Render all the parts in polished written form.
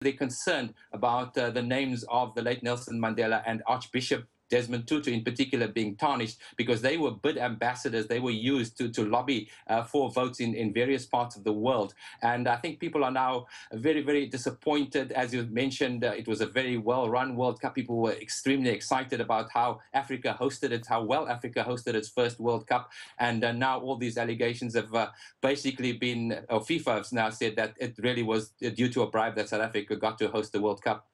They're concerned about the names of the late Nelson Mandela and Archbishop Desmond Tutu in particular being tarnished because they were bid ambassadors. They were used to lobby for votes in various parts of the world. And I think people are now very, very disappointed. As you mentioned, it was a very well-run World Cup. People were extremely excited about how Africa hosted it, how well Africa hosted its first World Cup. And now all these allegations have basically been, or FIFA has now said that it really was due to a bribe that South Africa got to host the World Cup.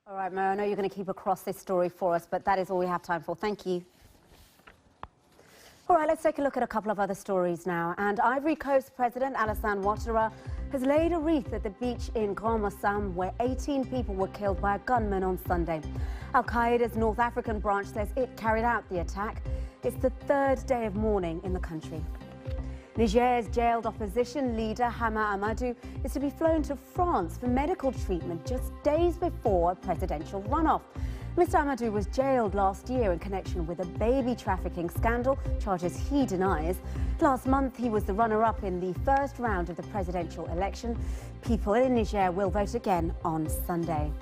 All right, Mo, I know you're going to keep across this story for us, but that is all we have time for. Thank you. All right, let's take a look at a couple of other stories now. And Ivory Coast President Alassane Ouattara has laid a wreath at the beach in Grand Massam, where 18 people were killed by a gunman on Sunday. Al-Qaeda's North African branch says it carried out the attack. It's the third day of mourning in the country. Niger's jailed opposition leader Hama Amadou is to be flown to France for medical treatment just days before a presidential runoff. Mr. Amadou was jailed last year in connection with a baby trafficking scandal, charges he denies. Last month, he was the runner-up in the first round of the presidential election. People in Niger will vote again on Sunday.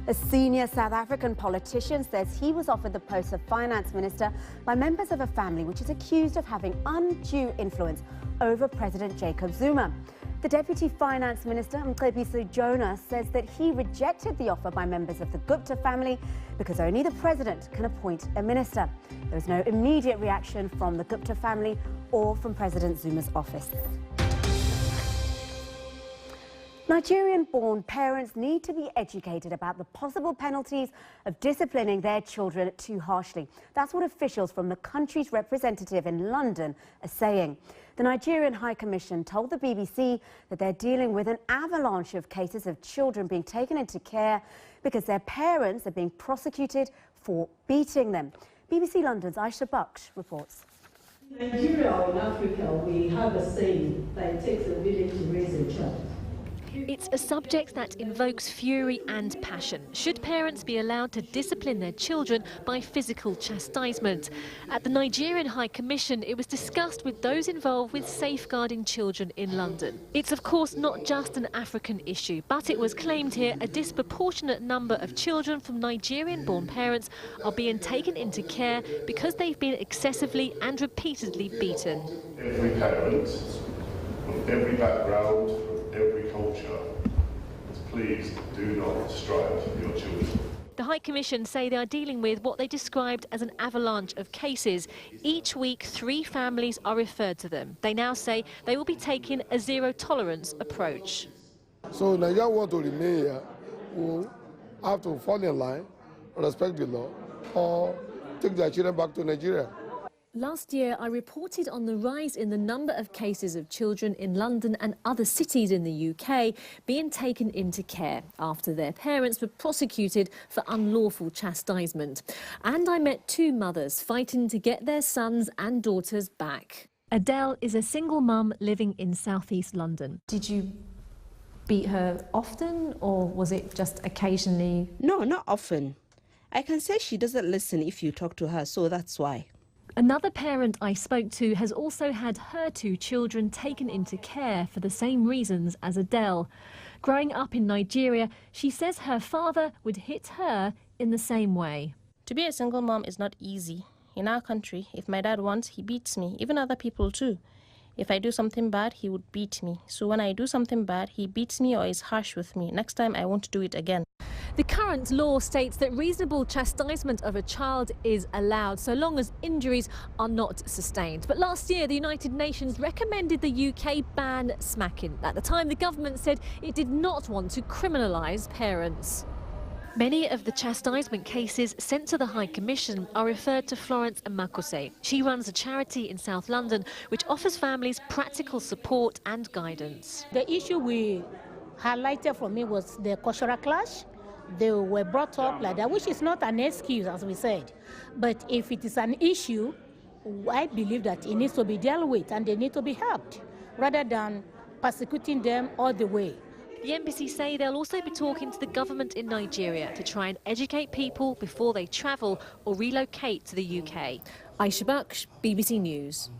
A senior South African politician says he was offered the post of finance minister by members of a family which is accused of having undue influence over President Jacob Zuma. The deputy finance minister, Mcebisi Jonas, says that he rejected the offer by members of the Gupta family because only the president can appoint a minister. There was no immediate reaction from the Gupta family or from President Zuma's office. Nigerian-born parents need to be educated about the possible penalties of disciplining their children too harshly. That's what officials from the country's representative in London are saying. The Nigerian High Commission told the BBC that they're dealing with an avalanche of cases of children being taken into care because their parents are being prosecuted for beating them. BBC London's Aisha Baksh reports. In Nigeria or in Africa, we have a saying that it takes a village to raise a child. It's a subject that invokes fury and passion. Should parents be allowed to discipline their children by physical chastisement? At the Nigerian High Commission, it was discussed with those involved with safeguarding children in London. It's of course not just an African issue, but it was claimed here a disproportionate number of children from Nigerian-born parents are being taken into care because they've been excessively and repeatedly beaten. Every parent, from every background, every culture, please do not strive for your children. The High Commission say they are dealing with what they described as an avalanche of cases. Each week, 3 families are referred to them. They now say they will be taking a zero-tolerance approach. So Nigeria want to remain here, who have to fall in line, respect the law, or take their children back to Nigeria. Last year, I reported on the rise in the number of cases of children in London and other cities in the UK being taken into care after their parents were prosecuted for unlawful chastisement. And I met 2 mothers fighting to get their sons and daughters back. Adele is a single mum living in southeast London. Did you beat her often, or was it just occasionally? No, not often. I can say she doesn't listen if you talk to her, so that's why. Another parent I spoke to has also had her 2 children taken into care for the same reasons as Adele. Growing up in Nigeria, she says her father would hit her in the same way. To be a single mom is not easy. In our country, if my dad wants, he beats me, even other people too. If I do something bad, he would beat me. So when I do something bad, he beats me or is harsh with me. Next time, I won't do it again. The current law states that reasonable chastisement of a child is allowed so long as injuries are not sustained. But last year, the United Nations recommended the UK ban smacking. At the time, the government said it did not want to criminalise parents. Many of the chastisement cases sent to the High Commission are referred to Florence Amakose. She runs a charity in South London which offers families practical support and guidance. The issue we highlighted for me was the cultural clash. They were brought up like that, which is not an excuse, as we said. But if it is an issue, I believe that it needs to be dealt with and they need to be helped, rather than persecuting them all the way. The embassy say they'll also be talking to the government in Nigeria to try and educate people before they travel or relocate to the UK. Aisha Baksh, BBC News.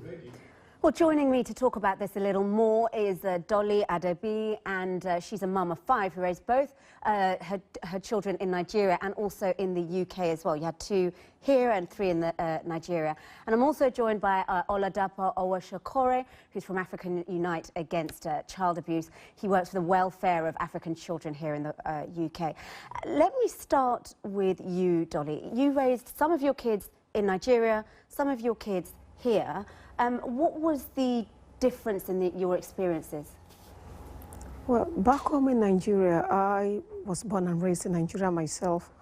Well, joining me to talk about this a little more is Dolly Adebi, and she's a mum of 5 who raised both her children in Nigeria and also in the UK as well. You had 2 here and 3 in Nigeria. And I'm also joined by Oladapo Awosokanre, who's from African Unite Against Child Abuse. He works for the welfare of African children here in the UK. Let me start with you, Dolly. You raised some of your kids in Nigeria, some of your kids here. What was the difference in your experiences? Well, back home in Nigeria, I was born and raised in Nigeria myself,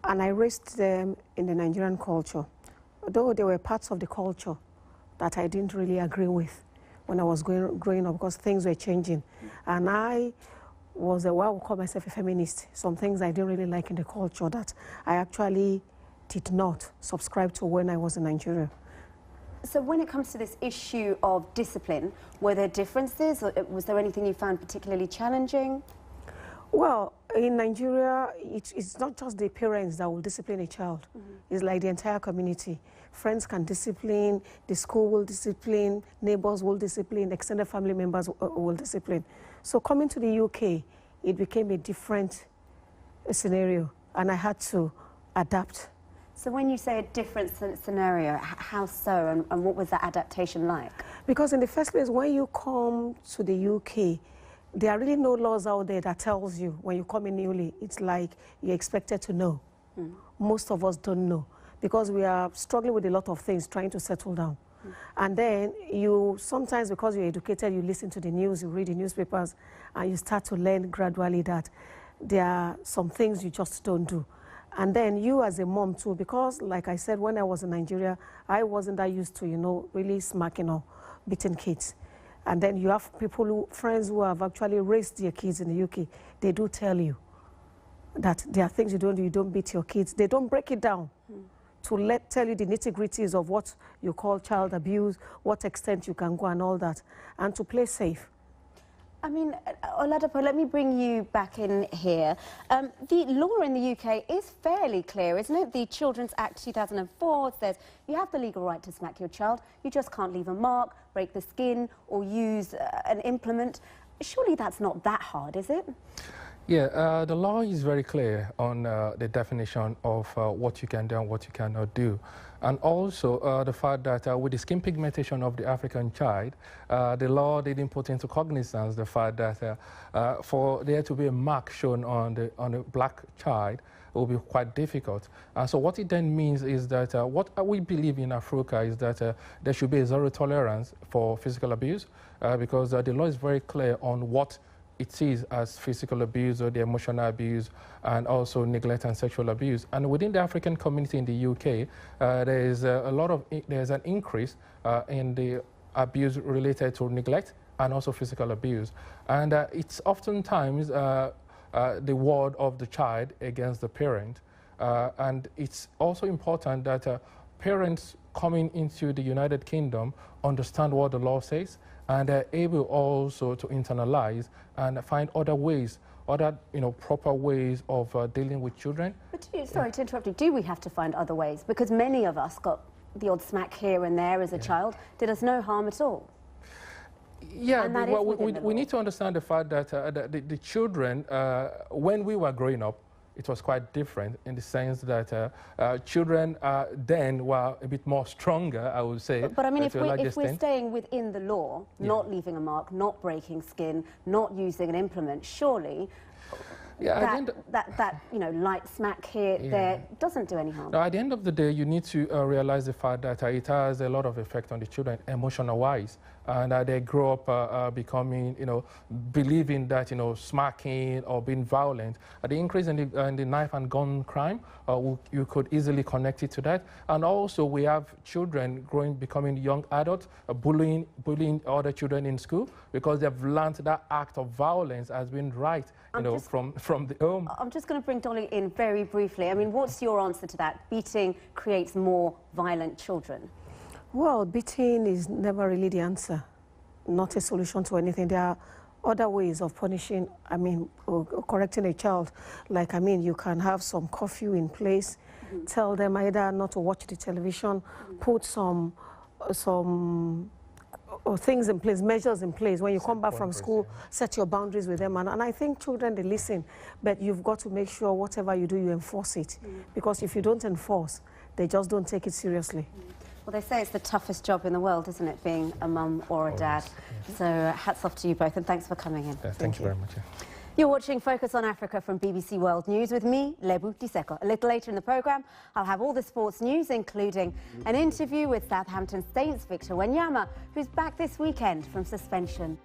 and I raised them in the Nigerian culture, though there were parts of the culture that I didn't really agree with when I was growing up, because things were changing. And I was I would call myself a feminist. Some things I didn't really like in the culture that I actually did not subscribe to when I was in Nigeria. So when it comes to this issue of discipline, were there differences, or was there anything you found particularly challenging? Well, in Nigeria, it's not just the parents that will discipline a child. It's like the entire community. Friends can discipline, the school will discipline, neighbors will discipline, extended family members will discipline. So coming to the UK, it became a different scenario, and I had to adapt. So when you say a different scenario, how so, and what was that adaptation like? Because in the first place, when you come to the UK, there are really no laws out there that tells you when you come in newly, it's like you're expected to know. Most of us don't know, because we are struggling with a lot of things, trying to settle down. And then you, sometimes because you're educated, you listen to the news, you read the newspapers, and you start to learn gradually that there are some things you just don't do. And then you as a mom too, because like I said, when I was in Nigeria, I wasn't that used to, you know, really smacking or beating kids. And then you have people, friends who have actually raised their kids in the UK, they do tell you that there are things you don't do, you don't beat your kids. They don't break it down to tell you the nitty-gritties of what you call child abuse, what extent you can go and all that, and to play safe. I mean, Oladapo, let me bring you back in here. The law in the UK is fairly clear, isn't it? The Children's Act 2004 says you have the legal right to smack your child. You just can't leave a mark, break the skin, or use an implement. Surely that's not that hard, is it? Yeah, the law is very clear on the definition of what you can do and what you cannot do. And also the fact that with the skin pigmentation of the African child, the law didn't put into cognizance the fact that for there to be a mark shown on a black child, it will be quite difficult. So what it then means is that what we believe in Africa is that there should be a zero tolerance for physical abuse, because the law is very clear on what it sees as physical abuse or the emotional abuse, and also neglect and sexual abuse. And within the African community in the UK, there's an increase in the abuse related to neglect and also physical abuse. And it's oftentimes the word of the child against the parent. And it's also important that parents coming into the United Kingdom understand what the law says, and they're able also to internalize and find other ways, other proper ways of dealing with children. But sorry to interrupt you, do we have to find other ways? Because many of us got the odd smack here and there as a child, did us no harm at all. Yeah, well, we need to understand the fact that the children, when we were growing up, it was quite different in the sense that children then were a bit more stronger, I would say. But I mean, if we're staying within the law, not leaving a mark, not breaking skin, not using an implement, surely that light smack here, there, doesn't do any harm. Now, at the end of the day, you need to realize the fact that it has a lot of effect on the children, emotional-wise, and they grow up becoming, believing that, smacking or being violent. The increase in the knife and gun crime, you could easily connect it to that. And also, we have children becoming young adults, bullying other children in school because they've learned that act of violence has been right, from the home. I'm just going to bring Dolly in very briefly. I mean, what's your answer to that? Beating creates more violent children. Well, beating is never really the answer, not a solution to anything. There are other ways of punishing, or correcting a child. Like, you can have some curfew in place, tell them either not to watch the television, put some things in place, measures in place. When you come back from school, set your boundaries with them. And I think children, they listen, but you've got to make sure whatever you do, you enforce it. Because if you don't enforce, they just don't take it seriously. Well, they say it's the toughest job in the world, isn't it, being a mum or a dad? So hats off to you both, and thanks for coming in. Thank you very much. You're watching Focus on Africa from BBC World News with me, Lebu Diseko. A little later in the programme, I'll have all the sports news, including an interview with Southampton Saints Victor Wanyama, who's back this weekend from suspension.